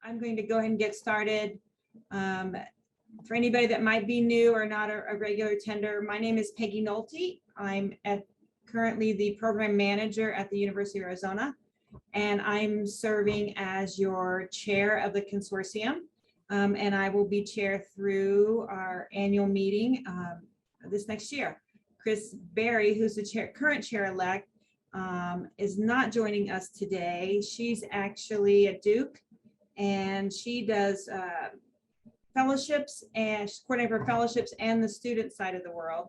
I'm going to go ahead and get started. For anybody that might be new or not a regular attender, my name is Peggy Nolte. I'm currently the program manager at the University of Arizona, and I'm serving as your chair of the consortium. And I will be chair through our annual meeting this next year. Chris Berry, who's the current chair-elect, is not joining us today. She's actually at Duke, and she does fellowships and she's coordinator for fellowships and the student side of the world.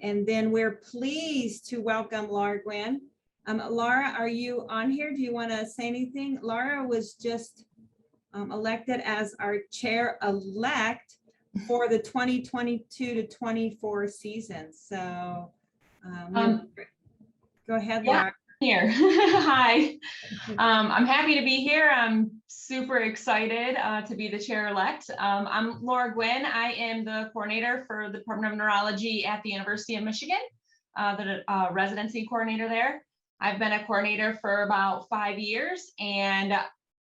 And then we're pleased to welcome Laura Gwynn. Laura, are you on here? Do you want to say anything? Laura was just elected as our chair-elect for the 2022 to 24 season. So go ahead, yeah, Laura. Here. Hi. I'm happy to be here. I'm super excited to be the chair-elect. I'm Laura Gwynn. I am the coordinator for the Department of Neurology at the University of Michigan, the residency coordinator there. I've been a coordinator for about 5 years, and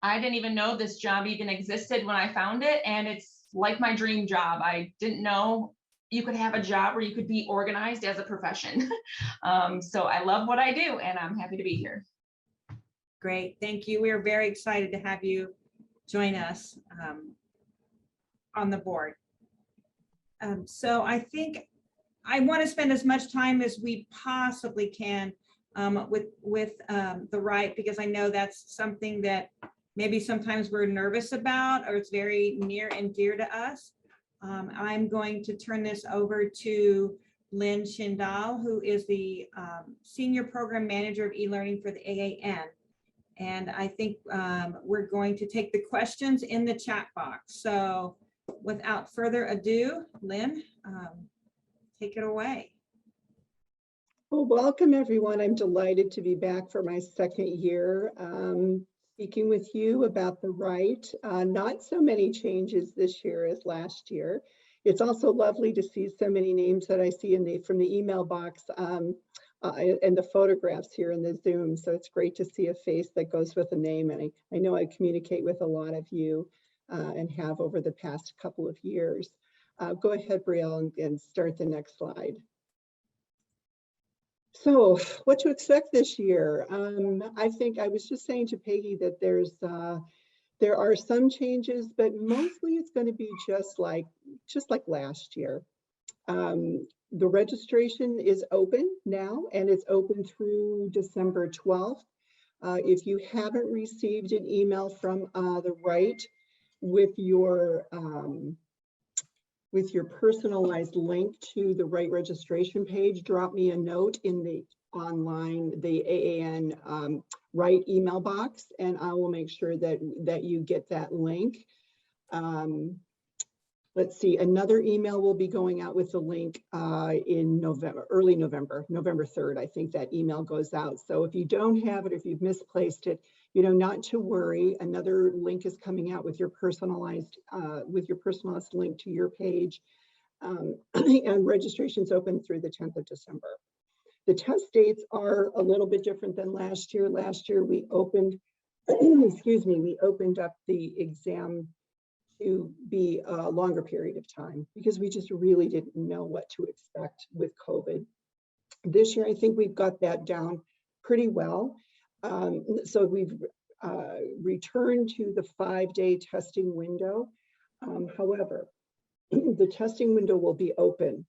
I didn't even know this job even existed when I found it, and it's like my dream job. I didn't know you could have a job where you could be organized as a profession. So I love what I do, and I'm happy to be here. Great, thank you. We're very excited to have you join us on the board. So I think I want to spend as much time as we possibly can with the RITE, because I know that's something that maybe sometimes we're nervous about, or it's very near and dear to us. I'm going to turn this over to Lynne Shindoll, who is the Senior Program Manager of e-learning for the AAN. And I think we're going to take the questions in the chat box. So without further ado, Lynne, take it away. Well, welcome everyone. I'm delighted to be back for my second year speaking with you about the RITE. Not so many changes this year as last year. It's also lovely to see so many names that I see from the email box and the photographs here in the Zoom. So it's great to see a face that goes with a name. And I know I communicate with a lot of you and have over the past couple of years. Go ahead, Brielle, and start the next slide. So what to expect this year? I think I was just saying to Peggy that there are some changes, but mostly it's going to be just like last year. The registration is open now, and it's open through December 12th. If you haven't received an email from the RITE with your personalized link to the RITE registration page, drop me a note in the AAN RITE email box, and I will make sure that you get that link. Let's see, another email will be going out with the link in November, early November, November 3rd. I think that email goes out. So if you don't have it, if you've misplaced it, not to worry. Another link is coming out with your personalized link to your page, and registration's open through the 10th of December. The test dates are a little bit different than last year. Last year we opened, excuse me, we opened up the exam to be a longer period of time because we just really didn't know what to expect with COVID. This year, I think we've got that down pretty well. So we've returned to the 5-day testing window. However, the testing window will be open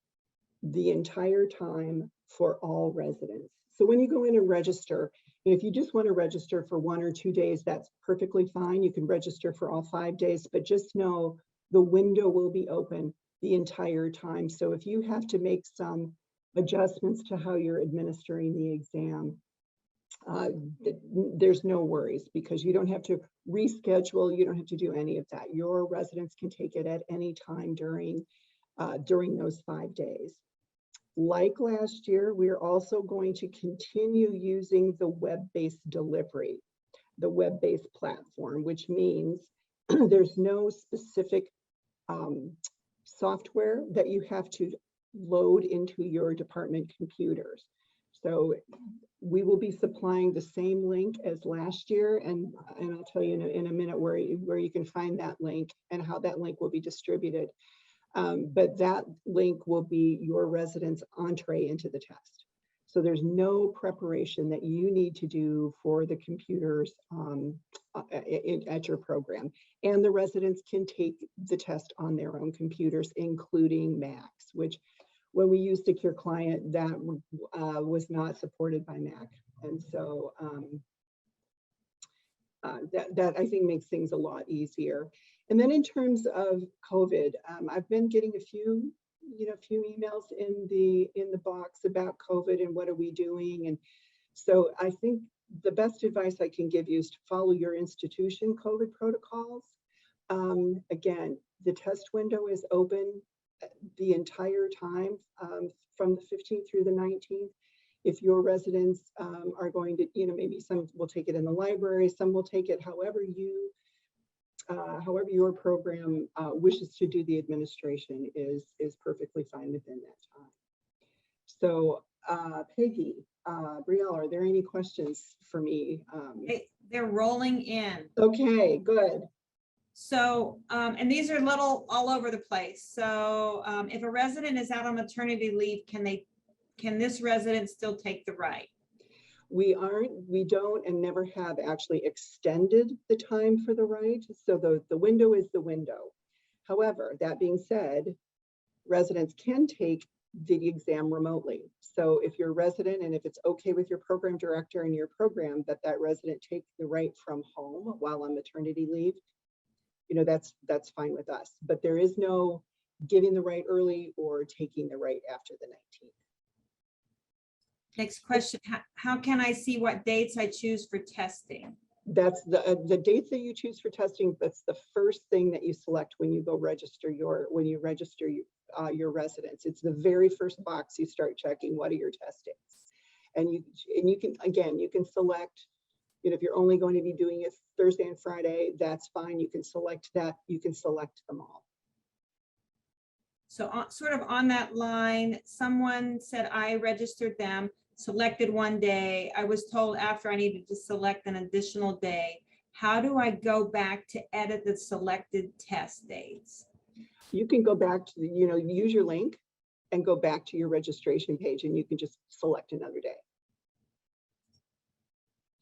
the entire time for all residents. So when you go in and register, if you just want to register for 1 or 2 days, that's perfectly fine. You can register for all 5 days, but just know the window will be open the entire time. So if you have to make some adjustments to how you're administering the exam, there's no worries, because you don't have to reschedule. You don't have to do any of that. Your residents can take it at any time during those 5 days. Like last year, we're also going to continue using the web-based delivery, the web-based platform, which means there's no specific software that you have to load into your department computers. So We will be supplying the same link as last year, and I'll tell you in a minute where you can find that link and how that link will be distributed. But that link will be your resident's entree into the test. So there's no preparation that you need to do for the computers at your program. And the residents can take the test on their own computers, including Macs, which when we used Secure Client, that was not supported by Mac. And so that I think makes things a lot easier. And then in terms of COVID, I've been getting a few emails in the box about COVID and what are we doing. And so I think the best advice I can give you is to follow your institution COVID protocols. Again, the test window is open the entire time from the 15th through the 19th. If your residents are going to, maybe some will take it in the library, some will take it however your program wishes to do the administration is perfectly fine within that time. So Peggy, Brielle, are there any questions for me? They're rolling in. Okay, good. So, and these are little all over the place. So if a resident is out on maternity leave, can this resident still take the RITE? We don't and never have actually extended the time for the RITE. So the window is the window. However, that being said, residents can take the exam remotely. So if you're a resident and if it's okay with your program director and your program that resident take the RITE from home while on maternity leave, that's fine with us. But there is no giving the RITE early or taking the RITE after the 19th. Next question, how can I see what dates I choose for testing? That's the dates that you choose for testing. That's the first thing that you select when you go register your residents. It's the very first box you start checking. What are your test dates? And you can select, if you're only going to be doing it Thursday and Friday, that's fine. You can select that. You can select them all. So sort of on that line, someone said I registered them, selected one day. I was told after I needed to select an additional day. How do I go back to edit the selected test dates? You can go back to use your link and go back to your registration page, and you can just select another day.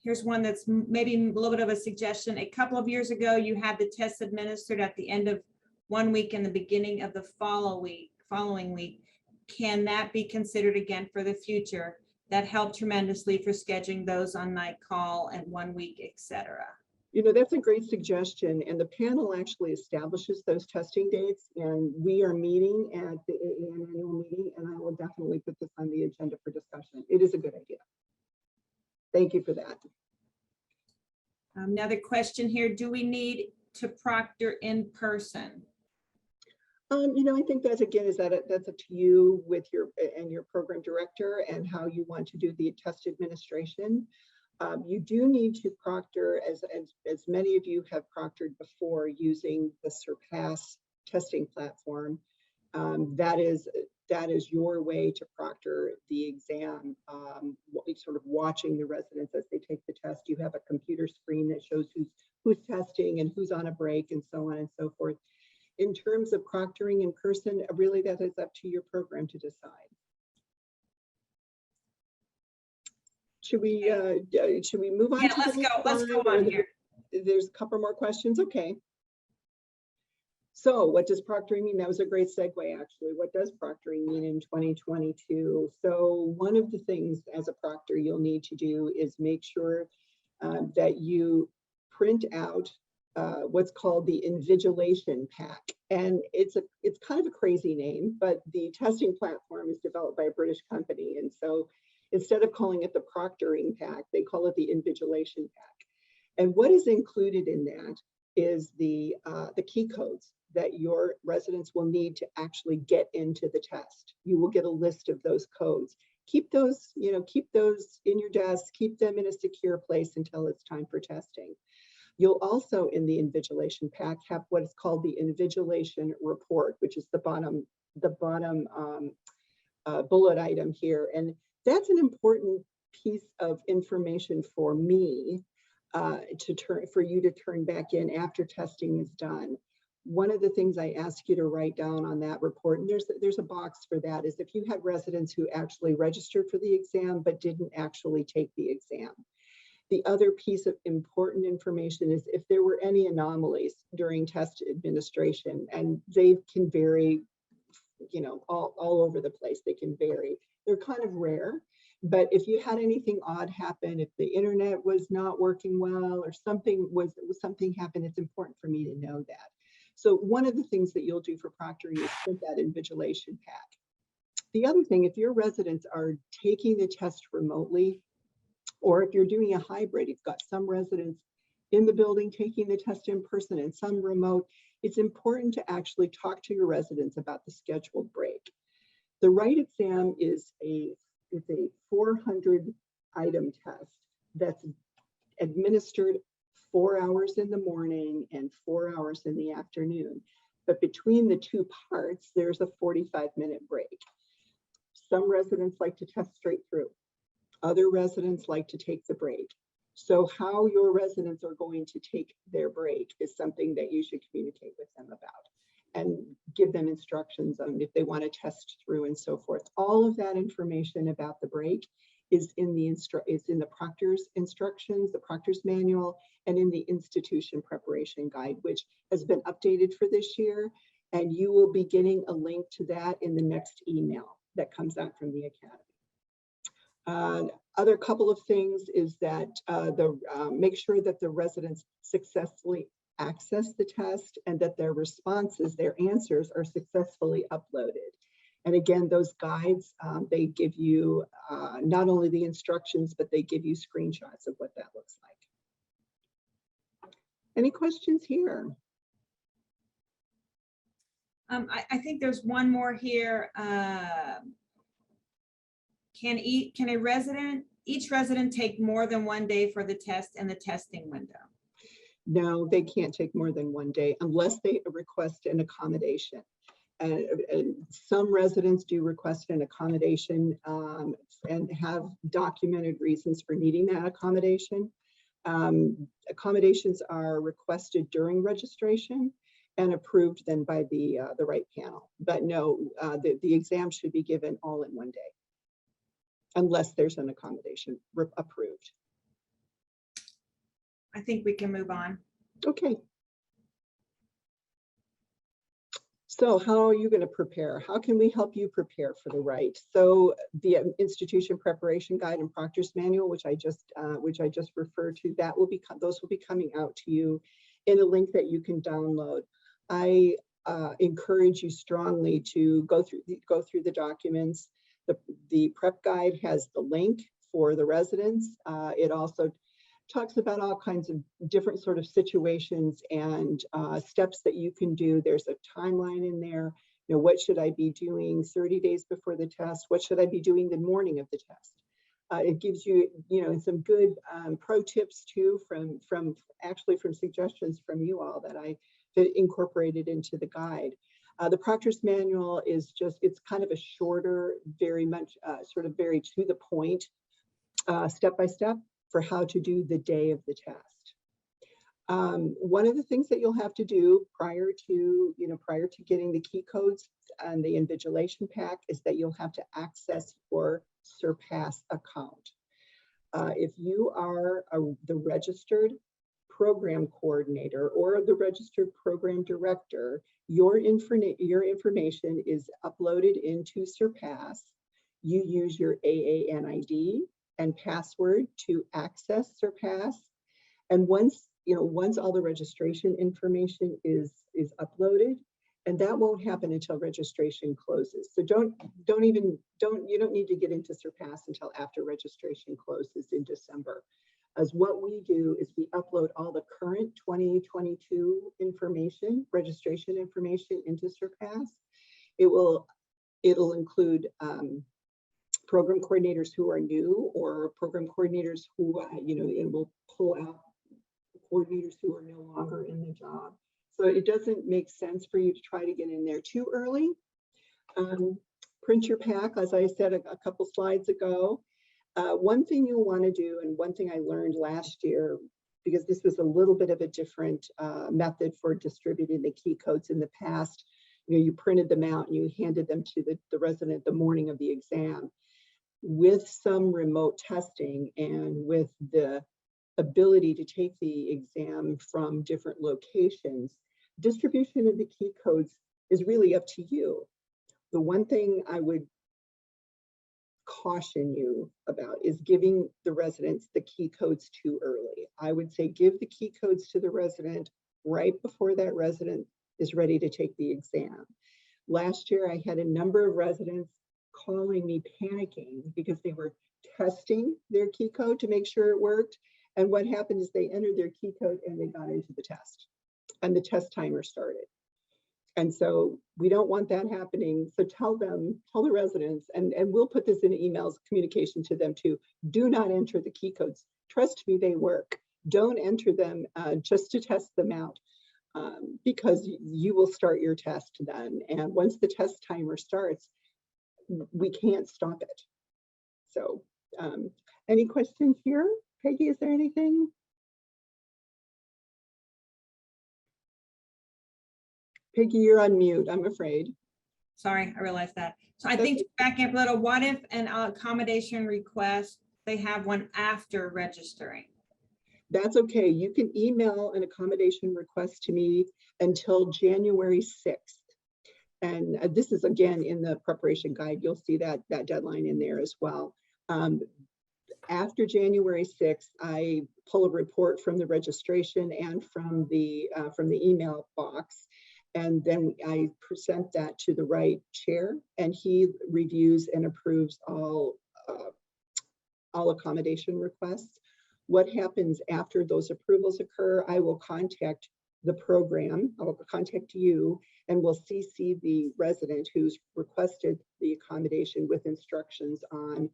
Here's one that's maybe a little bit of a suggestion. A couple of years ago, you had the test administered at the end of one week and the beginning of the following week. Can that be considered again for the future? That helped tremendously for scheduling those on night call and 1 week, etc. That's a great suggestion. And the panel actually establishes those testing dates. And we are meeting at the AAN annual meeting, and I will definitely put this on the agenda for discussion. It is a good idea. Thank you for that. Another question here, do we need to proctor in person? I think that again that's up to you with your program director and how you want to do the test administration. You do need to proctor, as many of you have proctored before using the Surpass testing platform. That is your way to proctor the exam, sort of watching the residents as they take the test. You have a computer screen that shows who's testing and who's on a break and so on and so forth. In terms of proctoring in person, really that is up to your program to decide. Should we move on? Yeah, let's go on here. There's a couple more questions. Okay. So what does proctoring mean? That was a great segue, actually. What does proctoring mean in 2022? So one of the things as a proctor you'll need to do is make sure that you print out what's called the invigilation pack. And it's kind of a crazy name, but the testing platform is developed by a British company. And so instead of calling it the proctoring pack, they call it the invigilation pack. And what is included in that is the key codes that your residents will need to actually get into the test. You will get a list of those codes. Keep those in your desk, keep them in a secure place until it's time for testing. You'll also, in the invigilation pack, have what is called the invigilation report, which is the bottom bullet item here. And that's an important piece of information for me for you to turn back in after testing is done. One of the things I ask you to write down on that report, and there's a box for that, is if you had residents who actually registered for the exam but didn't actually take the exam. The other piece of important information is if there were any anomalies during test administration, and they can vary, you know, all over the place. They can vary. They're kind of rare, but if you had anything odd happen, if the internet was not working well or something happened, it's important for me to know that. So one of the things that you'll do for proctoring is print that invigilation pack. The other thing, if your residents are taking the test remotely, or if you're doing a hybrid, you've got some residents in the building taking the test in person and some remote, it's important to actually talk to your residents about the scheduled break. The RITE exam is a 400 item test that's administered 4 hours in the morning and 4 hours in the afternoon. But between the two parts, there's a 45-minute break. Some residents like to test straight through. Other residents like to take the break. So how your residents are going to take their break is something that you should communicate with them about and give them instructions on if they want to test through and so forth. All of that information about the break is in the proctor's instructions, the proctor's manual, and in the institution preparation guide, which has been updated for this year. And you will be getting a link to that in the next email that comes out from the Academy. Other couple of things is that make sure that the residents successfully access the test and that their responses, their answers are successfully uploaded. And again, those guides, they give you not only the instructions, but they give you screenshots of what that looks like. Any questions here? I think there's one more here. Can each resident take more than 1 day for the test and the testing window? No, they can't take more than 1 day unless they request an accommodation. And some residents do request an accommodation and have documented reasons for needing that accommodation. Accommodations are requested during registration and approved then by the RITE panel. But no, the exam should be given all in 1 day, unless there's an accommodation approved. I think we can move on. Okay. So how are you going to prepare? How can we help you prepare for the RITE? So the institution preparation guide and proctor's manual, which I just referred to, those will be coming out to you in a link that you can download. I encourage you strongly to go through the documents. The prep guide has the link for the residents. It also talks about all kinds of different sort of situations and steps that you can do. There's a timeline in there. You know, what should I be doing 30 days before the test? What should I be doing the morning of the test? It gives you, some good pro tips too from suggestions from you all that I incorporated into the guide. The proctor's manual is it's kind of a shorter, very much sort of very to the point, step by step for how to do the day of the test. One of the things that you'll have to do prior to getting the key codes and the invigilation pack is that you'll have to access your Surpass account. If you are the registered program coordinator or the registered program director, your information is uploaded into Surpass. You use your AAN ID and password to access Surpass. And once all the registration information is uploaded, and that won't happen until registration closes. So you don't need to get into Surpass until after registration closes in December. As what we do is we upload all the current 2022 information, registration information into Surpass. It'll include program coordinators who are new or program coordinators who, it will pull out coordinators who are no longer in the job. So it doesn't make sense for you to try to get in there too early. Print your pack, as I said a couple slides ago. One thing you'll want to do, and one thing I learned last year, because this was a little bit of a different method for distributing the key codes in the past, you printed them out and you handed them to the resident the morning of the exam. With some remote testing and with the ability to take the exam from different locations, distribution of the key codes is really up to you. The one thing I would caution you about is giving the residents the key codes too early. I would say give the key codes to the resident right before that resident is ready to take the exam. Last year, I had a number of residents calling me panicking because they were testing their key code to make sure it worked. And what happened is they entered their key code and they got into the test and the test timer started. And so we don't want that happening. So tell the residents, and we'll put this in emails, communication to them too, do not enter the key codes. Trust me, they work. Don't enter them just to test them out because you will start your test then. And once the test timer starts, we can't stop it. So any questions here? Peggy, is there anything? Peggy, you're on mute, I'm afraid. Sorry, I realized that. So I think back up a little, what if an accommodation request, they have one after registering? That's okay. You can email an accommodation request to me until January 6th. And this is again in the preparation guide. You'll see that deadline in there as well. After January 6th, I pull a report from the registration and from the email box. And then I present that to the RITE chair, and he reviews and approves all accommodation requests. What happens after those approvals occur, I will contact the program, I will contact you, and we'll CC the resident who's requested the accommodation with instructions on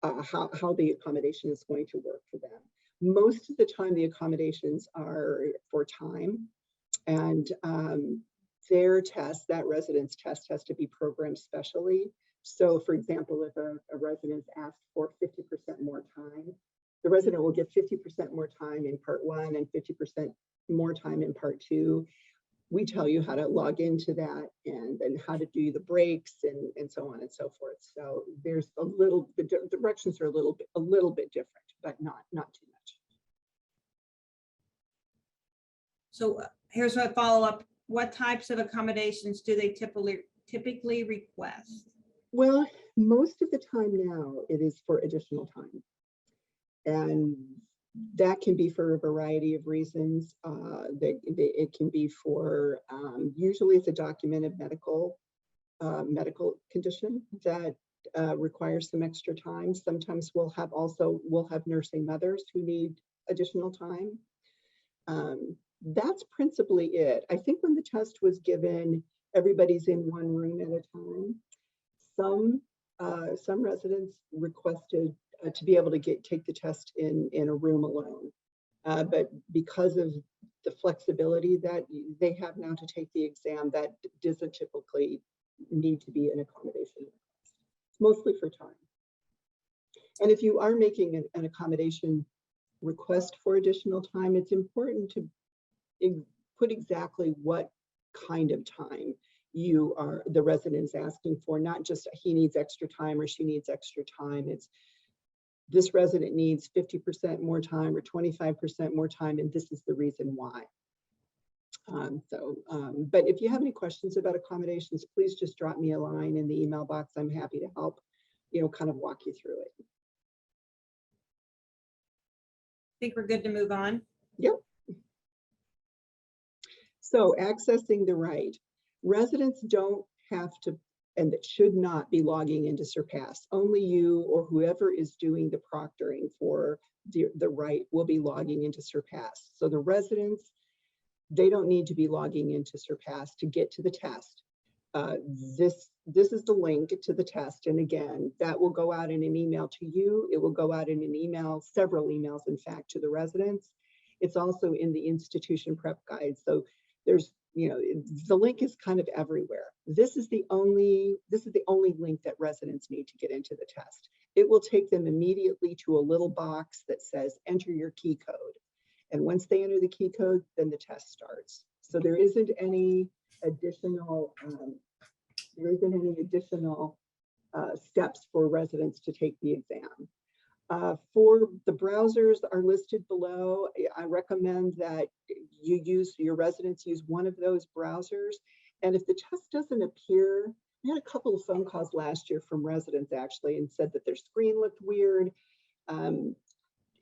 how the accommodation is going to work for them. Most of the time, the accommodations are for time. And their test, that resident's test, has to be programmed specially. So for example, if a resident's asked for 50% more time, the resident will get 50% more time in part 1 and 50% more time in part 2. We tell you how to log into that and how to do the breaks and so on and so forth. So there's a little, the directions are a little bit different, but not too much. So here's my follow-up. What types of accommodations do they typically request? Well, most of the time now it is for additional time. And that can be for a variety of reasons. It can be for, usually it's a documented medical condition that requires some extra time. Sometimes we'll have nursing mothers who need additional time. That's principally it. I think when the test was given, everybody's in one room at a time. Some residents requested to be able to take the test in a room alone. But because of the flexibility that they have now to take the exam, that doesn't typically need to be an accommodation. It's mostly for time. And if you are making an accommodation request for additional time, it's important to put exactly what kind of time the resident is asking for, not just he needs extra time or she needs extra time. It's this resident needs 50% more time or 25% more time, and this is the reason why. But if you have any questions about accommodations, please just drop me a line in the email box. I'm happy to help, kind of walk you through it. I think we're good to move on. Yep. So accessing the RITE. Residents don't have to, and it should not be logging into Surpass. Only you or whoever is doing the proctoring for the RITE will be logging into Surpass. So the residents, they don't need to be logging into Surpass to get to the test. This is the link to the test. And again, that will go out in an email to you. It will go out in an email, several emails, in fact, to the residents. It's also in the institution prep guide. So there's the link is kind of everywhere. This is the only link that residents need to get into the test. It will take them immediately to a little box that says enter your key code. And once they enter the key code, then the test starts. So there isn't any additional steps for residents to take the exam. For the browsers that are listed below, I recommend that your residents use one of those browsers. And if the test doesn't appear, I had a couple of phone calls last year from residents actually and said that their screen looked weird.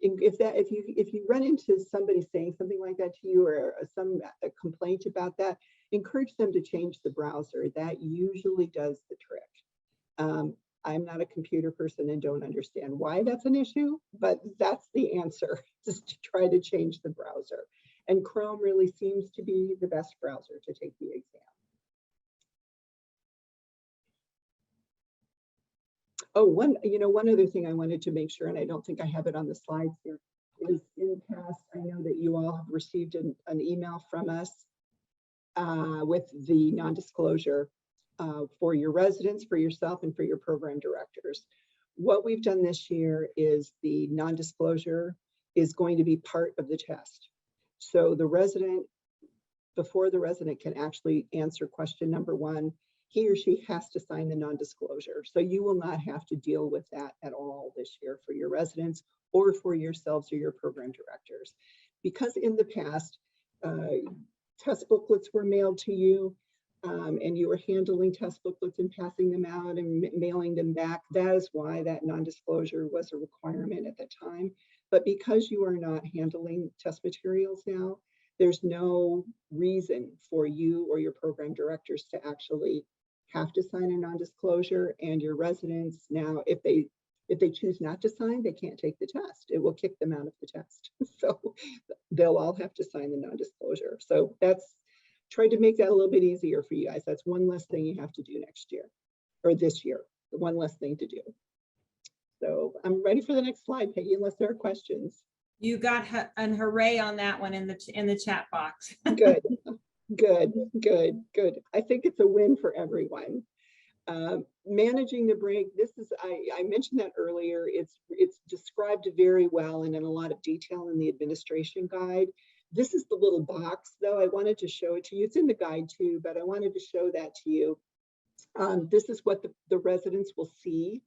If you run into somebody saying something like that to you or a complaint about that, encourage them to change the browser. That usually does the trick. I'm not a computer person and don't understand why that's an issue, but that's the answer, just to try to change the browser. And Chrome really seems to be the best browser to take the exam. Oh, one other thing I wanted to make sure, and I don't think I have it on the slides here, is in the past, I know that you all have received an email from us with the non-disclosure for your residents, for yourself, and for your program directors. What we've done this year is the non-disclosure is going to be part of the test. So the resident, before the resident can actually answer question number 1, he or she has to sign the non-disclosure. So you will not have to deal with that at all this year for your residents or for yourselves or your program directors. Because in the past, test booklets were mailed to you, and you were handling test booklets and passing them out and mailing them back. That is why that non-disclosure was a requirement at the time. But because you are not handling test materials now, there's no reason for you or your program directors to actually have to sign a non-disclosure. And your residents now, if they choose not to sign, they can't take the test. It will kick them out of the test. So they'll all have to sign the non-disclosure. So that's tried to make that a little bit easier for you guys. That's one less thing you have to do next year or this year, one less thing to do. So I'm ready for the next slide, Peggy, unless there are questions. You got an hooray on that one in the chat box. Good, good, good, good. I think it's a win for everyone. Managing the break, I mentioned that earlier. It's described very well and in a lot of detail in the administration guide. This is the little box, though. I wanted to show it to you. It's in the guide too, but I wanted to show that to you. This is what the residents will see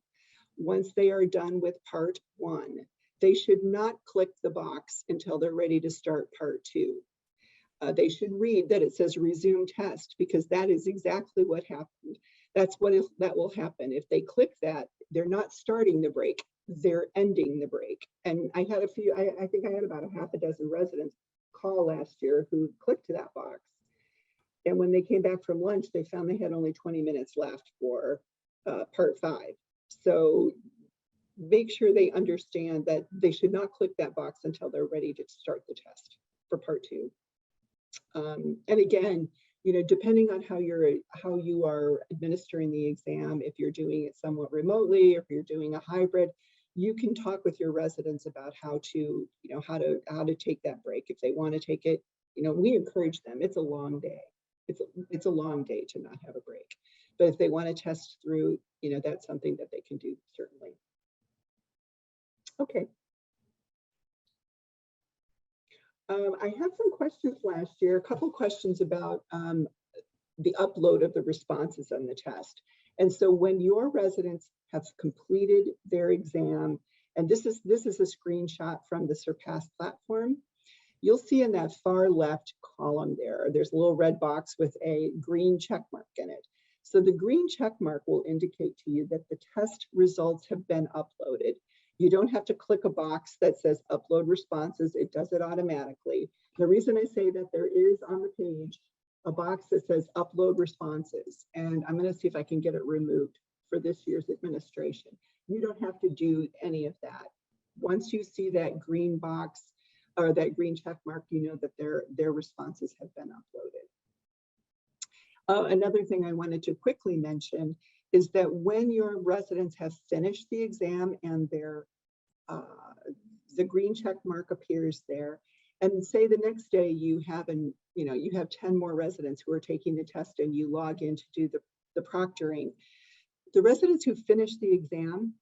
once they are done with part 1. They should not click the box until they're ready to start part 2. They should read that it says resume test, because that is exactly what happened. That will happen. If they click that, they're not starting the break, they're ending the break. And I had I think I had about a half a dozen residents call last year who clicked that box. And when they came back from lunch, they found they had only 20 minutes left for part 5. So make sure they understand that they should not click that box until they're ready to start the test for part 2. And again, depending on how you are administering the exam, if you're doing it somewhat remotely, or if you're doing a hybrid, you can talk with your residents about how to take that break. If they want to take it, we encourage them. It's a long day. It's a long day to not have a break. But if they want to test through, that's something that they can do, certainly. Okay. I had some questions last year, a couple questions about the upload of the responses on the test. And so when your residents have completed their exam, and this is a screenshot from the Surpass platform, you'll see in that far left column there's a little red box with a green check mark in it. So the green check mark will indicate to you that the test results have been uploaded. You don't have to click a box that says upload responses. It does it automatically. The reason I say that, there is on the page a box that says upload responses, and I'm going to see if I can get it removed for this year's administration. You don't have to do any of that. Once you see that green box or that green check mark, you know that their responses have been uploaded. Another thing I wanted to quickly mention is that when your residents have finished the exam and the green check mark appears there, And say the next day you have you have 10 more residents who are taking the test and you log in to do the proctoring. The residents who finish the exam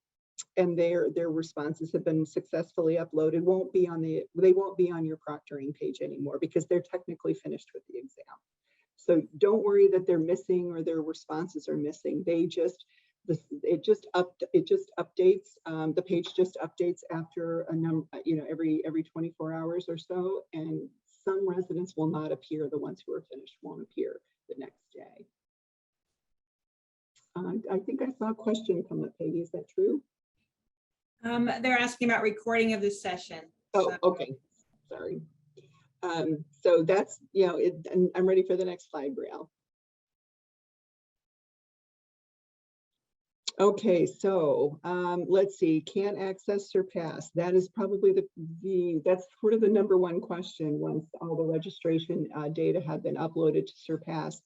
and their responses have been successfully uploaded they won't be on your proctoring page anymore because they're technically finished with the exam. So don't worry that they're missing or their responses are missing. It just updates. The page just updates after a number, every 24 hours or so, and some residents will not appear. The ones who are finished won't appear the next day. I think I saw a question come up, Peggy. Is that true? They're asking about recording of this session. Oh, okay. Sorry. So that's, and I'm ready for the next slide, Brielle. Okay, so let's see, can't access Surpass. That is probably that's sort of the #1 question once all the registration data have been uploaded to Surpass.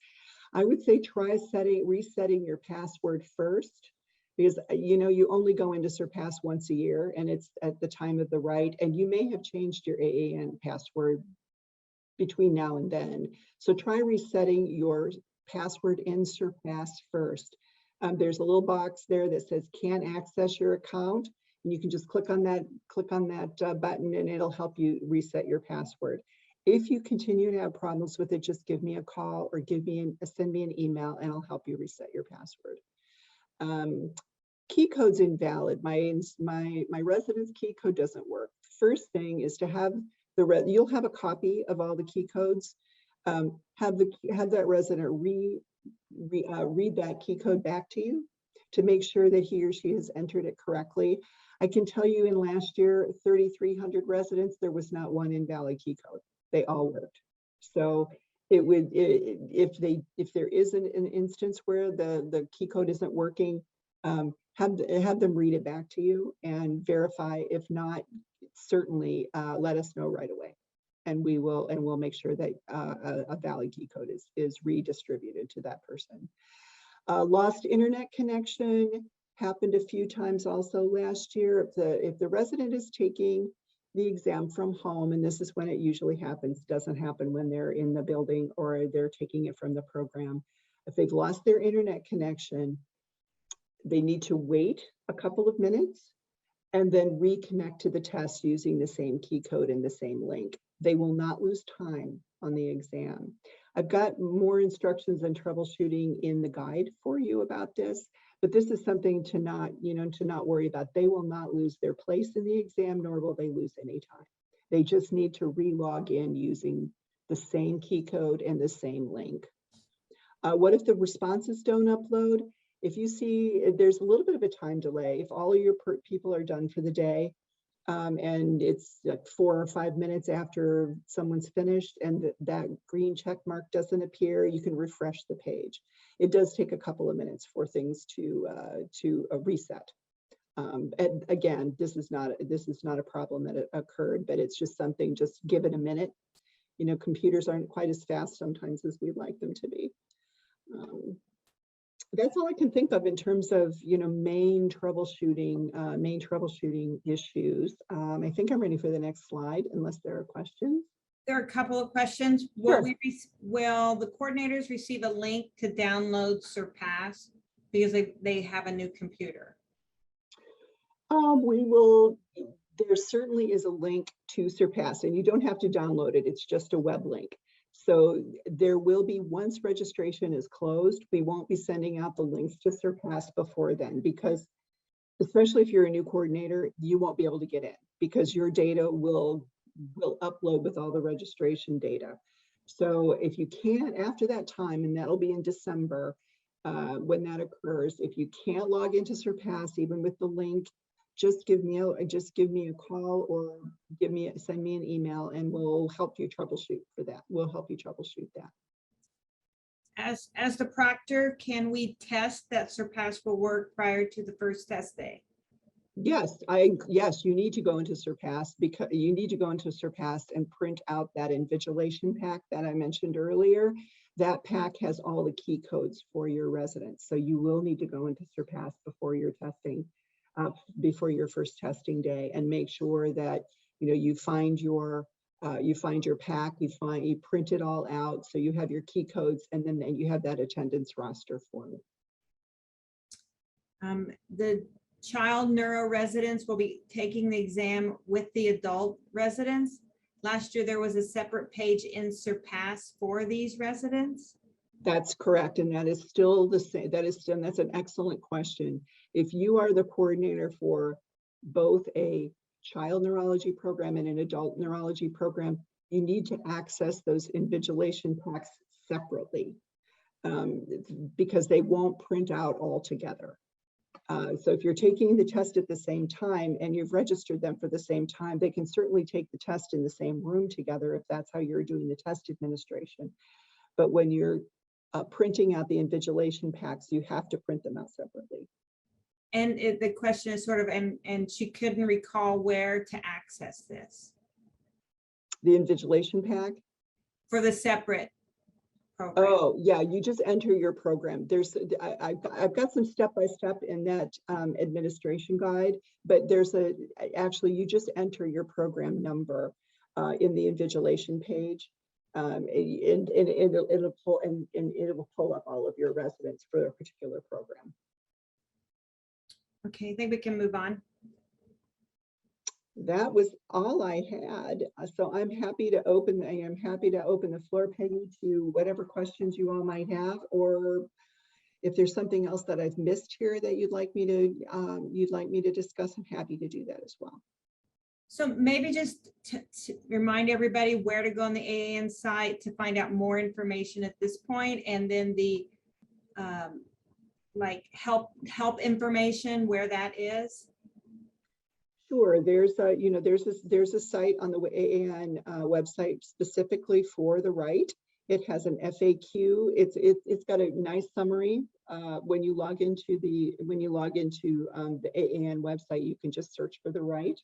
I would say try resetting your password first, because you only go into Surpass once a year and it's at the time of the RITE, and you may have changed your AAN password between now and then. So try resetting your password in Surpass first. There's a little box there that says can't access your account, and you can just click on that button and it'll help you reset your password. If you continue to have problems with it, just give me a call or send me an email and I'll help you reset your password. Key code's invalid. My residence key code doesn't work. First thing is to have you'll have a copy of all the key codes. Have that resident read that key code back to you to make sure that he or she has entered it correctly. I can tell you in last year, 3,300 residents, there was not one invalid key code. They all worked. So if there is an instance where the key code isn't working, have them read it back to you and verify. If not, certainly let us know right away. And we'll make sure that a valid key code is redistributed to that person. Lost internet connection happened a few times also last year. If the resident is taking the exam from home, and this is when it usually happens, doesn't happen when they're in the building or they're taking it from the program. If they've lost their internet connection, they need to wait a couple of minutes and then reconnect to the test using the same key code and the same link. They will not lose time on the exam. I've got more instructions on troubleshooting in the guide for you about this, but this is something to not worry about. They will not lose their place in the exam, nor will they lose any time. They just need to re-log in using the same key code and the same link. What if the responses don't upload? If you see there's a little bit of a time delay, if all of your people are done for the day, and it's like 4 or 5 minutes after someone's finished and that green check mark doesn't appear, you can refresh the page. It does take a couple of minutes for things to reset. And again, this is not a problem that occurred, but it's just something, just give it a minute. Computers aren't quite as fast sometimes as we'd like them to be. That's all I can think of in terms of main troubleshooting issues. I think I'm ready for the next slide, unless there are questions. There are a couple of questions. Sure. Will the coordinators receive a link to download Surpass because they have a new computer? We will. There certainly is a link to Surpass, and you don't have to download it. It's just a web link. So there will be, once registration is closed, we won't be sending out the links to Surpass before then, because especially if you're a new coordinator, you won't be able to get in because your data will upload with all the registration data. So if you can't after that time, and that'll be in December, when that occurs, if you can't log into Surpass, even with the link, just give me a call or send me an email, and we'll help you troubleshoot for that. We'll help you troubleshoot that. As the proctor, can we test that Surpass will work prior to the first test day? Yes, you need to go into Surpass, because you need to go into Surpass and print out that invigilation pack that I mentioned earlier. That pack has all the key codes for your residents. So you will need to go into Surpass before your testing, before your first testing day, and make sure that you find your You find your pack, you print it all out, so you have your key codes, and then you have that attendance roster form. The child neuro residents will be taking the exam with the adult residents. Last year, there was a separate page in Surpass for these residents. That's correct, and that is still the same. That's an excellent question. If you are the coordinator for both a child neurology program and an adult neurology program, you need to access those invigilation packs separately, because they won't print out all together. So if you're taking the test at the same time and you've registered them for the same time, they can certainly take the test in the same room together if that's how you're doing the test administration. But when you're printing out the invigilation packs, you have to print them out separately. And the question is sort of, and she couldn't recall where to access this. The invigilation pack? For the separate program. Oh, yeah, you just enter your program. I've got some step-by-step in that administration guide, but actually you just enter your program number in the invigilation page. And it will pull up all of your residents for a particular program. Okay, I think we can move on. That was all I had. So I'm happy to open the floor, Peggy, to whatever questions you all might have, or if there's something else that I've missed here that you'd like me to discuss, I'm happy to do that as well. So maybe just to remind everybody where to go on the AAN site to find out more information at this point, and then the like help information, where that is. Sure, there's a site on the AAN website specifically for the RITE. It has an FAQ. It's got a nice summary. When you log into the AAN website, you can just search for the RITE.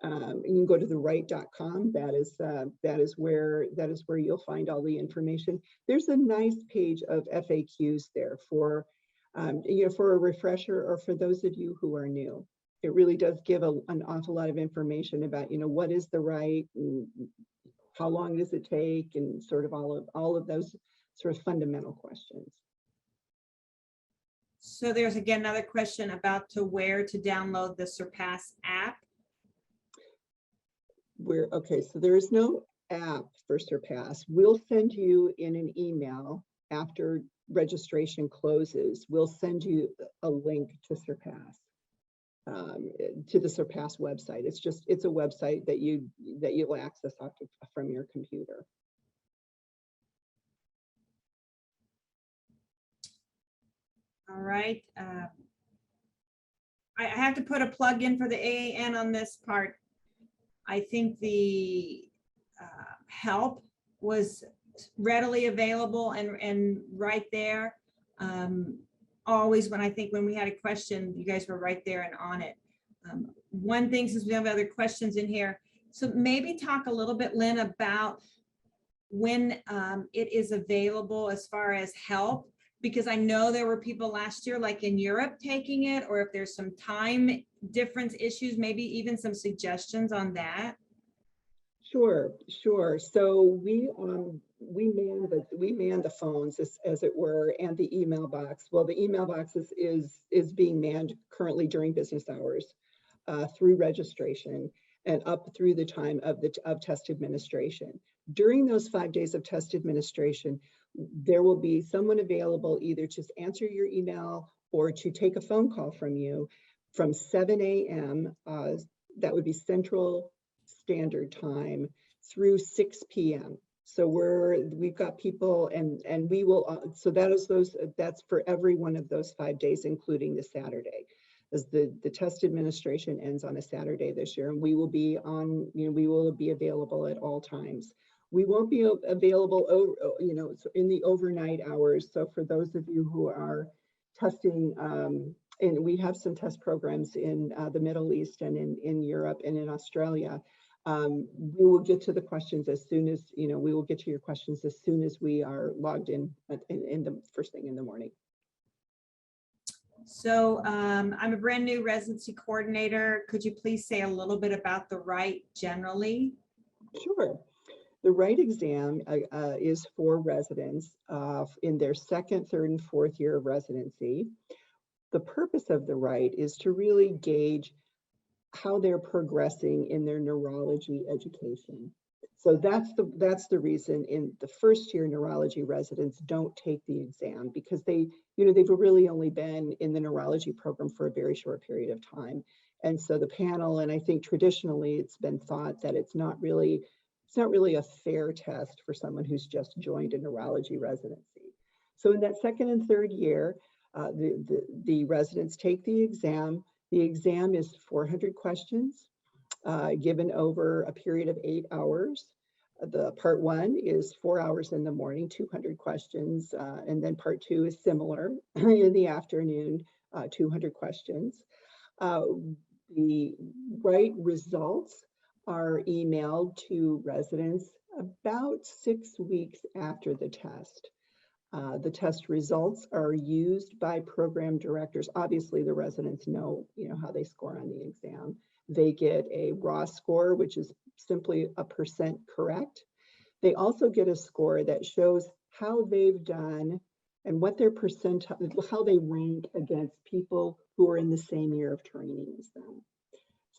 You can go to the RITE.com. That is where you'll find all the information. There's a nice page of FAQs there for for a refresher, or for those of you who are new. It really does give an awful lot of information about what is the RITE, and how long does it take, and sort of all of those sort of fundamental questions. So there's again another question about where to download the Surpass app. Okay, so there is no app for Surpass. We'll send you in an email after registration closes. We'll send you a link to Surpass, to the Surpass website. It's a website that you'll access from your computer. All right. I have to put a plug in for the AAN on this part. I think the help was readily available and right there. Always when we had a question, you guys were right there and on it. One thing, since we have other questions in here, so maybe talk a little bit, Lynn, about when it is available as far as help, because I know there were people last year, like in Europe, taking it, or if there's some time difference issues, maybe even some suggestions on that. Sure. So we man the phones, as it were, and the email box. Well, the email box is being manned currently during business hours through registration and up through the time of test administration. During those 5 days of test administration, there will be someone available either to answer your email or to take a phone call from you from 7 a.m. That would be Central Standard Time through 6 p.m. So we've got people, and we will. So that's for every one of those 5 days, including the Saturday, as the test administration ends on a Saturday this year, and we will be on. We will be available at all times. We won't be available, in the overnight hours. So for those of you who are testing, and we have some test programs in the Middle East and in Europe and in Australia, we will get to the questions as soon as, we will get to your questions as soon as we are logged in the first thing in the morning. So I'm a brand new residency coordinator. Could you please say a little bit about the RITE generally? Sure. The RITE exam is for residents in their second, third, and fourth year of residency. The purpose of the RITE is to really gauge how they're progressing in their neurology education. So that's the reason in the first year neurology residents don't take the exam, because they've really only been in the neurology program for a very short period of time. And so the panel, and I think traditionally it's been thought that it's not really a fair test for someone who's just joined a neurology residency. So in that second and third year, the residents take the exam. The exam is 400 questions given over a period of 8 hours. The part 1 is 4 hours in the morning, 200 questions, and then part 2 is similar in the afternoon, 200 questions. The RITE results are emailed to residents about 6 weeks after the test. The test results are used by program directors. Obviously, the residents know, how they score on the exam. They get a raw score, which is simply a % correct. They also get a score that shows how they've done and what their percentile, how they rank against people who are in the same year of training as them.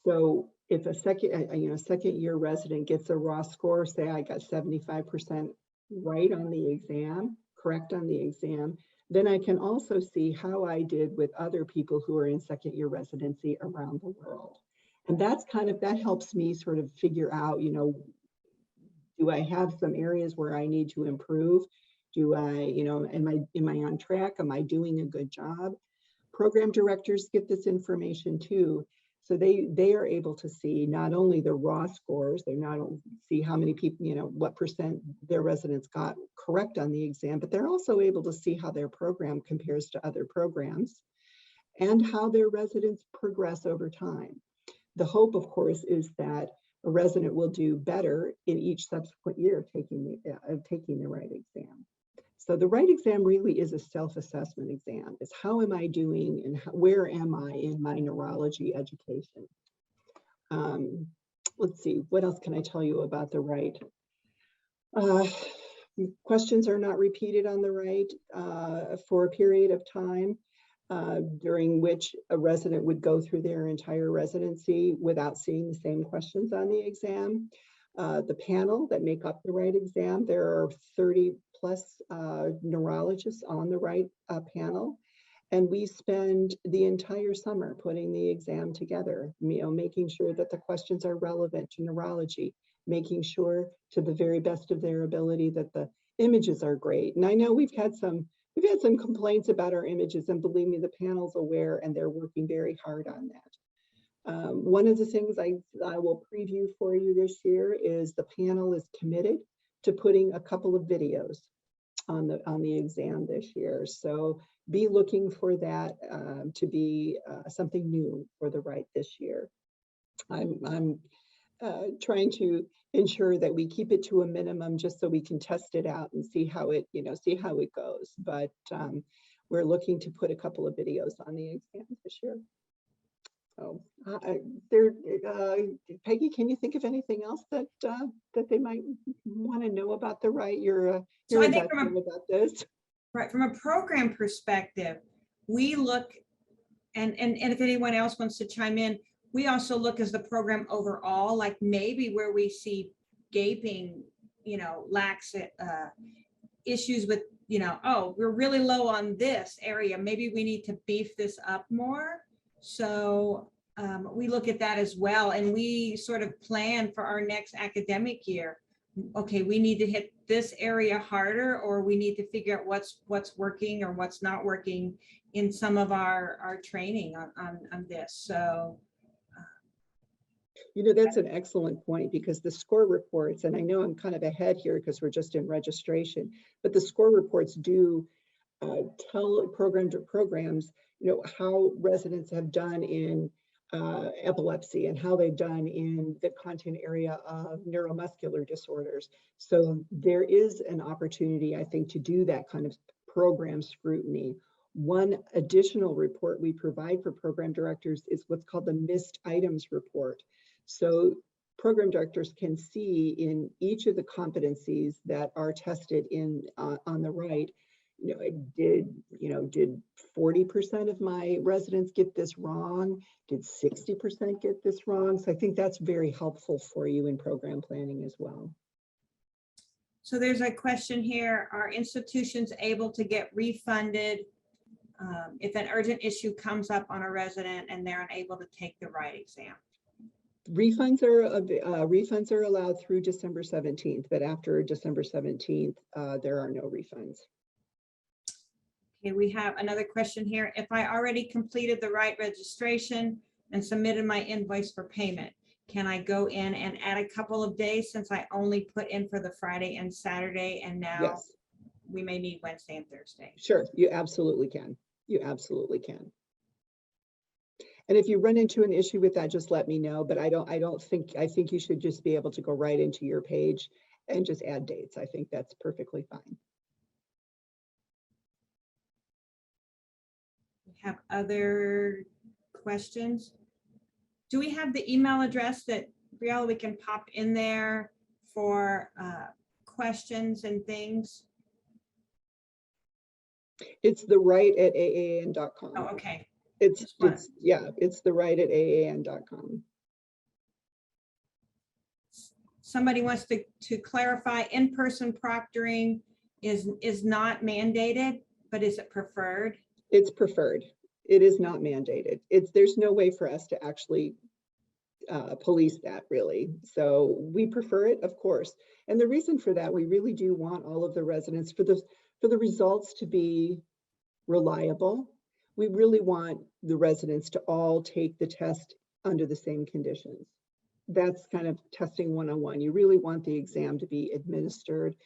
So if a second year resident gets a raw score, say I got 75% right on the exam, correct on the exam, then I can also see how I did with other people who are in second year residency around the world. And that helps me sort of figure out, do I have some areas where I need to improve? Do I, am I on track? Am I doing a good job? Program directors get this information too. So they are able to see not only the raw scores, they not only see how many people, what % their residents got correct on the exam, but they're also able to see how their program compares to other programs and how their residents progress over time. The hope, of course, is that a resident will do better in each subsequent year of taking the RITE exam. So the RITE exam really is a self-assessment exam. It's how am I doing and where am I in my neurology education? Let's see, what else can I tell you about the RITE? Questions are not repeated on the RITE for a period of time during which a resident would go through their entire residency without seeing the same questions on the exam. The panel that make up the RITE exam, there are 30+ neurologists on the RITE panel, and we spend the entire summer putting the exam together, making sure that the questions are relevant to neurology, making sure to the very best of their ability that the images are great. And I know we've had some complaints about our images, and believe me, the panel's aware and they're working very hard on that. One of the things I will preview for you this year is the panel is committed to putting a couple of videos on the exam this year. So be looking for that to be something new for the RITE this year. I'm trying to ensure that we keep it to a minimum just so we can test it out and see how it goes. But we're looking to put a couple of videos on the exam this year. So Peggy, can you think of anything else that they might want to know about the RITE? So I think about this. Right, from a program perspective, we look, and if anyone else wants to chime in, we also look as the program overall, like maybe where we see gaping, lacks issues with, oh, we're really low on this area. Maybe we need to beef this up more. So we look at that as well, and we sort of plan for our next academic year. Okay, we need to hit this area harder, or we need to figure out what's working or what's not working in some of our training on this. So that's an excellent point, because the score reports, and I know I'm kind of ahead here because we're just in registration, but the score reports do tell programs, how residents have done in epilepsy and how they've done in the content area of neuromuscular disorders. So there is an opportunity, I think, to do that kind of program scrutiny. One additional report we provide for program directors is what's called the missed items report. So program directors can see in each of the competencies that are tested in on the right, did 40% of my residents get this wrong? Did 60% get this wrong? So I think that's very helpful for you in program planning as well. So there's a question here. Are institutions able to get refunded if an urgent issue comes up on a resident and they're unable to take the RITE exam? Refunds are allowed through December 17th, but after December 17th, there are no refunds. Okay, we have another question here. If I already completed the RITE registration and submitted my invoice for payment, can I go in and add a couple of days since I only put in for the Friday and Saturday, and now Yes, we may need Wednesday and Thursday? sure, you absolutely can. You absolutely can. And if you run into an issue with that, just let me know. But I think you should just be able to go right into your page and just add dates. I think that's perfectly fine. We have other questions. Do we have the email address that, Briella, we can pop in there for questions and things? It's the RITE@aan.com. Oh, okay. It's the RITE@aan.com. Somebody wants to clarify, in-person proctoring is not mandated, but is it preferred? It's preferred. It is not mandated. There's no way for us to actually police that, really. So we prefer it, of course. And the reason for that, we really do want all of the residents, for the results to be reliable. We really want the residents to all take the test under the same conditions. That's kind of testing 101. You really want the exam to be administered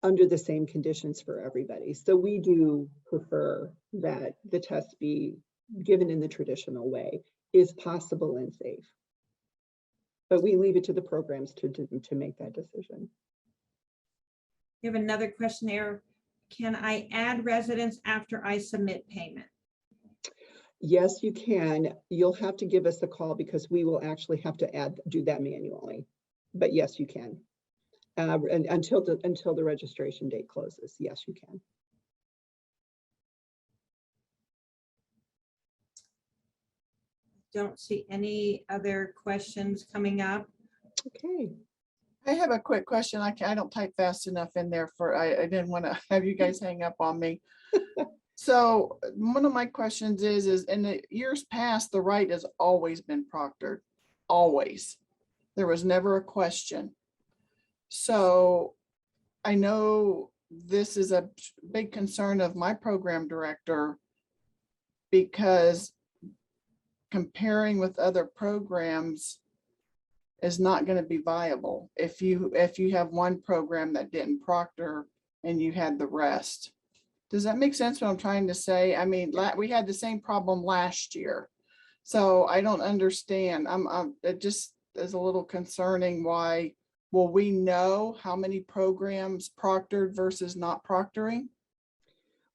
under the same conditions for everybody. So we do prefer that the test be given in the traditional way, if possible and safe. But we leave it to the programs to make that decision. We have another question there. Can I add residents after I submit payment? Yes, you can. You'll have to give us a call because we will actually have to do that manually. But yes, you can. And until the registration date closes, yes, you can. Don't see any other questions coming up. Okay. I have a quick question. I don't type fast enough in there I didn't want to have you guys hang up on me. So one of my questions is in the years past, the RITE has always been proctored, always. There was never a question. So I know this is a big concern of my program director because comparing with other programs is not going to be viable if you have one program that didn't proctor and you had the rest. Does that make sense what I'm trying to say? I mean, we had the same problem last year. So I don't understand. It just is a little concerning. Why will we know how many programs proctored versus not proctoring?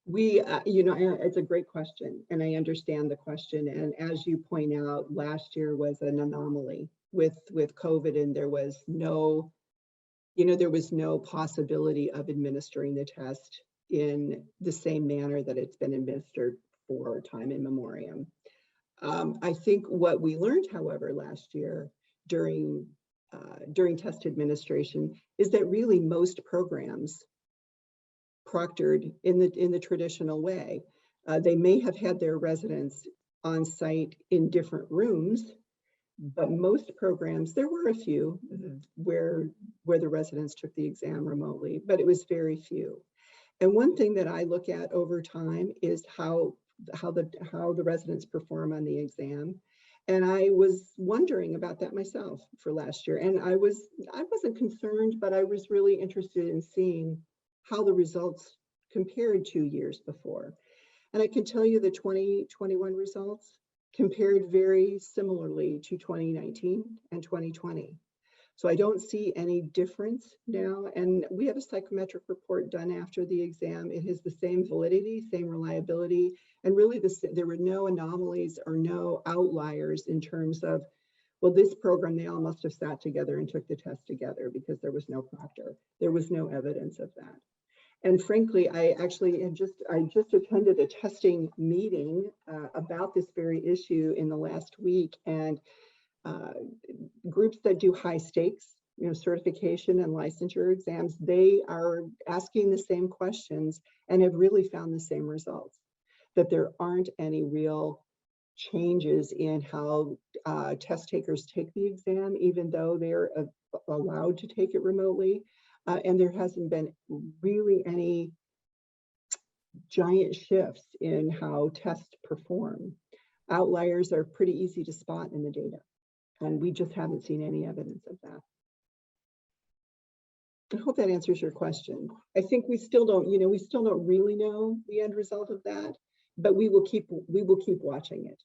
It's a great question and I understand the question. And as you point out, last year was an anomaly with COVID, and there was no possibility of administering the test in the same manner that it's been administered for time in memoriam. I think what we learned, however, last year during test administration is that really most programs proctored in the traditional way. They may have had their residents on site in different rooms, but most programs, there were a few where the residents took the exam remotely, but it was very few. And one thing that I look at over time is how the residents perform on the exam. And I was wondering about that myself for last year. And I wasn't concerned, but I was really interested in seeing how the results compared 2 years before. And I can tell you the 2021 results compared very similarly to 2019 and 2020. So I don't see any difference now. And we have a psychometric report done after the exam. It has the same validity, same reliability, and really there were no anomalies or no outliers in terms of Well, this program, they all must have sat together and took the test together because there was no proctor. There was no evidence of that. And frankly, I just attended a testing meeting about this very issue in the last week, and groups that do high stakes, certification and licensure exams, they are asking the same questions and have really found the same results, that there aren't any real changes in how test takers take the exam, even though they're allowed to take it remotely. And there hasn't been really any giant shifts in how tests perform. Outliers are pretty easy to spot in the data, and we just haven't seen any evidence of that. I hope that answers your question. I think we still don't really know the end result of that, but we will keep watching it.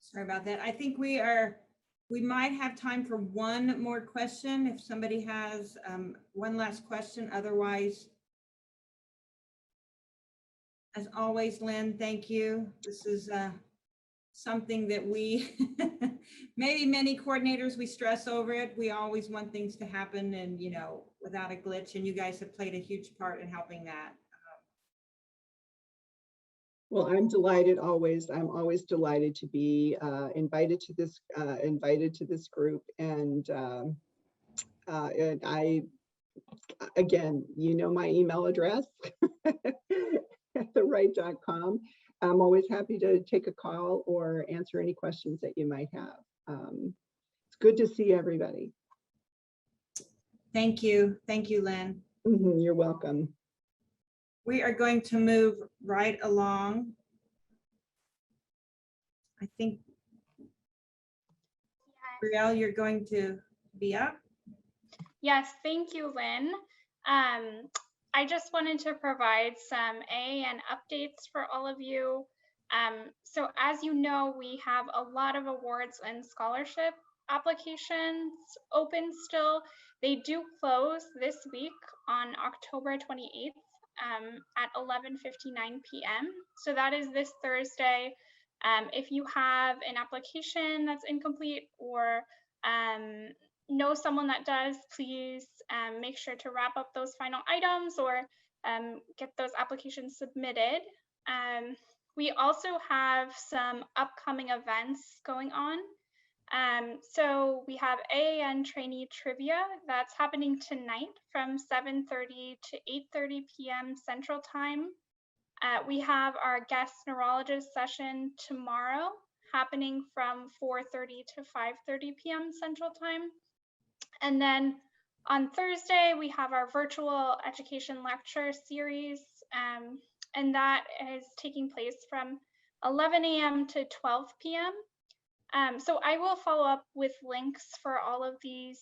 Sorry about that. I think we might have time for one more question if somebody has one last question. Otherwise, as always, Lynn, thank you. This is something that we, maybe many coordinators, we stress over it. We always want things to happen and, without a glitch, and you guys have played a huge part in helping that. Well, I'm delighted always. I'm always delighted to be invited to this group, and I, again, my email address at therite.com. I'm always happy to take a call or answer any questions that you might have. It's good to see everybody. Thank you, Lynn. You're welcome. We are going to move right along. I think, Brielle, you're going to be up. Yes, thank you, Lynn. I just wanted to provide some AAN updates for all of you. So as you know, we have a lot of awards and scholarship applications open still. They do close this week on October 28th. At 11:59 p.m. So that is this Thursday. If you have an application that's incomplete or know someone that does, please make sure to wrap up those final items or get those applications submitted. We also have some upcoming events going on. So we have AAN trainee trivia that's happening tonight from 7:30 to 8:30 p.m. Central Time. We have our guest neurologist session tomorrow happening from 4:30 to 5:30 p.m. Central Time. And then on Thursday, we have our virtual education lecture series, and that is taking place from 11 a.m. to 12 p.m. So I will follow up with links for all of these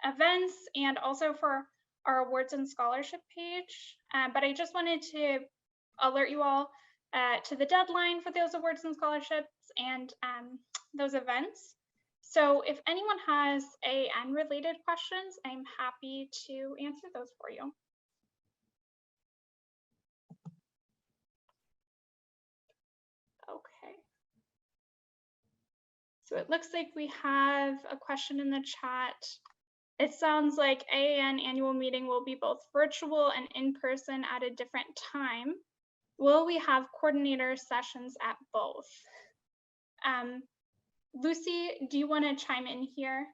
events and also for our awards and scholarship page. But I just wanted to alert you all to the deadline for those awards and scholarships and those events. So if anyone has AAN related questions, I'm happy to answer those for you. Okay. So it looks like we have a question in the chat. It sounds like AAN annual meeting will be both virtual and in person at a different time. Will we have coordinator sessions at both? Lucy, do you want to chime in here?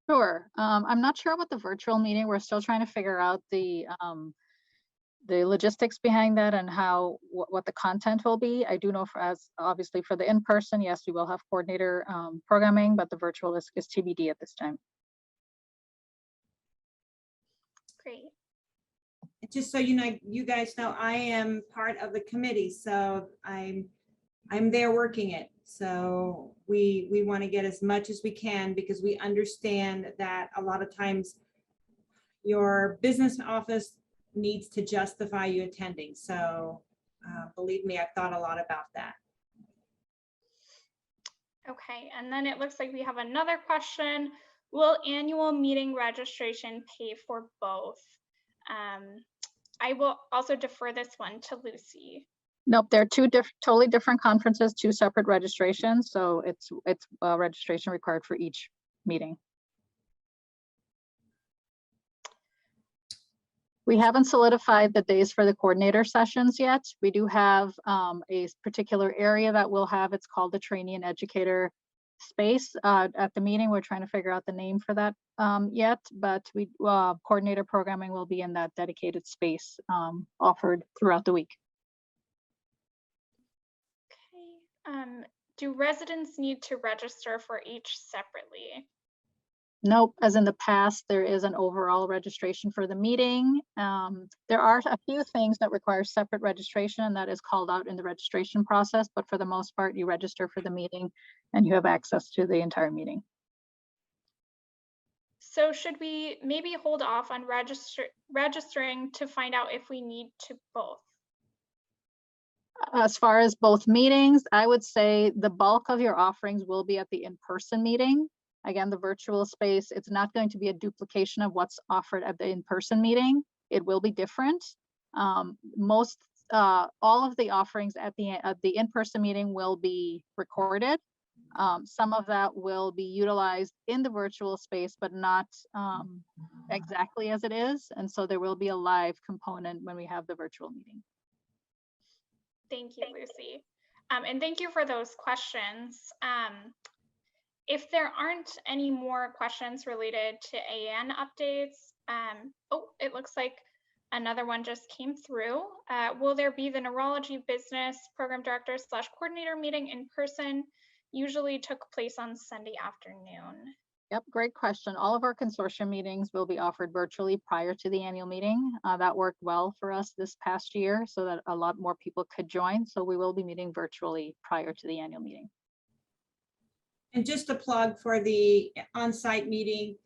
Sure. I'm not sure about the virtual meeting. We're still trying to figure out the logistics behind that and what the content will be. I do know obviously for the in-person, yes, we will have coordinator programming, but the virtual is TBD at this time. Great. Just so you guys know, I am part of the committee, so I'm there working it. So we want to get as much as we can because we understand that a lot of times your business office needs to justify you attending. So believe me, I've thought a lot about that. Okay, and then it looks like we have another question. Will annual meeting registration pay for both? I will also defer this one to Lucy. Nope, they're two totally different conferences, two separate registrations. So it's registration required for each meeting. We haven't solidified the days for the coordinator sessions yet. We do have a particular area that we'll have. It's called the trainee and educator space at the meeting. We're trying to figure out the name for that yet, but we coordinator programming will be in that dedicated space offered throughout the week. Okay. Do residents need to register for each separately? Nope, as in the past, there is an overall registration for the meeting. There are a few things that require separate registration, and that is called out in the registration process, but for the most part, you register for the meeting and you have access to the entire meeting. So should we maybe hold off on registering to find out if we need to both? As far as both meetings, I would say the bulk of your offerings will be at the in-person meeting. Again, the virtual space, it's not going to be a duplication of what's offered at the in-person meeting. It will be different. All of the offerings at the in-person meeting will be recorded. Some of that will be utilized in the virtual space, but not exactly as it is. And so there will be a live component when we have the virtual meeting. Thank you, Lucy. And thank you for those questions. If there aren't any more questions related to AN updates, oh, it looks like another one just came through. Will there be the neurology business program director / coordinator meeting in person? Usually took place on Sunday afternoon. Yep, great question. All of our consortium meetings will be offered virtually prior to the annual meeting. That worked well for us this past year so that a lot more people could join. So we will be meeting virtually prior to the annual meeting. And just a plug for the on-site meeting,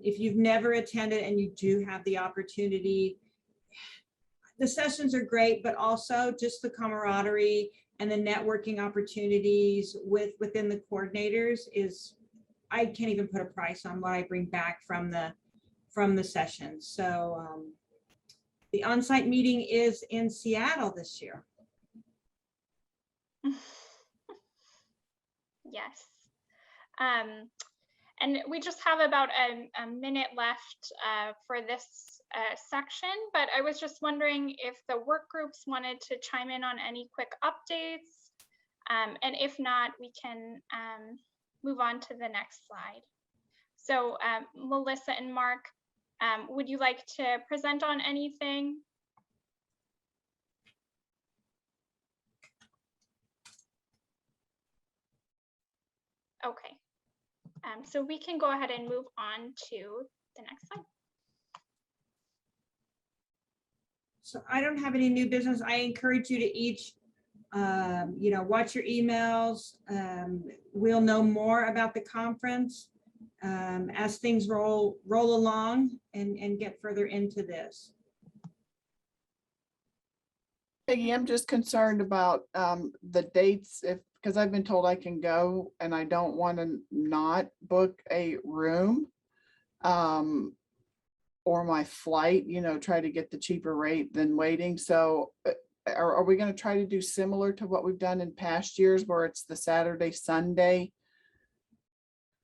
if you've never attended and you do have the opportunity, the sessions are great, but also just the camaraderie and the networking opportunities within the coordinators is, I can't even put a price on what I bring back from the sessions. So the on-site meeting is in Seattle this year. Yes. And we just have about a minute left for this section, but I was just wondering if the work groups wanted to chime in on any quick updates. And if not, we can move on to the next slide. So Melissa and Mark, would you like to present on anything? Okay, so we can go ahead and move on to the next slide. So I don't have any new business. I encourage you to each, watch your emails. We'll know more about the conference as things roll along and get further into this. Peggy, I'm just concerned about the dates, because I've been told I can go and I don't want to not book a room or my flight, try to get the cheaper rate than waiting. So are we going to try to do similar to what we've done in past years where it's the Saturday, Sunday?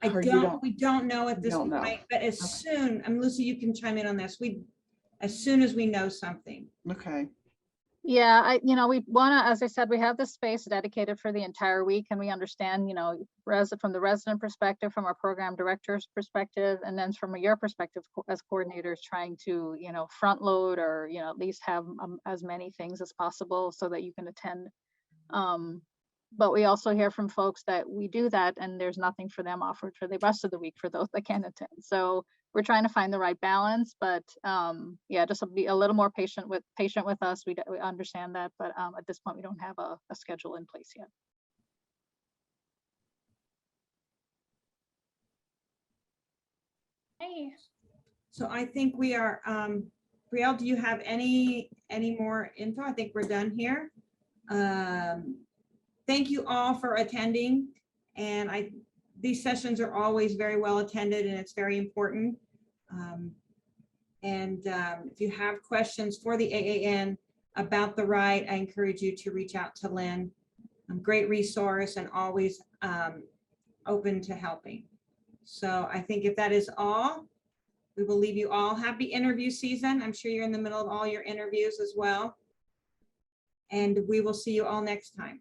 We don't know at this point, but as soon, Lucy, you can chime in on this. As soon as we know something. Okay. Yeah, we want to, as I said, we have this space dedicated for the entire week, and we understand, from the resident perspective, from our program director's perspective, and then from your perspective as coordinators, trying to, front load or, at least have as many things as possible so that you can attend. But we also hear from folks that we do that and there's nothing for them offered for the rest of the week for those that can attend. So we're trying to find the right balance, but yeah, just be a little more patient with us. We understand that, but at this point we don't have a schedule in place yet. Hey. So I think we are, Brielle, do you have any more info? I think we're done here. Thank you all for attending, and these sessions are always very well attended and it's very important. And if you have questions for the AAN about the RITE, I encourage you to reach out to Lynn. Great resource and always open to helping. So I think if that is all, we will leave you all. Happy interview season. I'm sure you're in the middle of all your interviews as well. And we will see you all next time.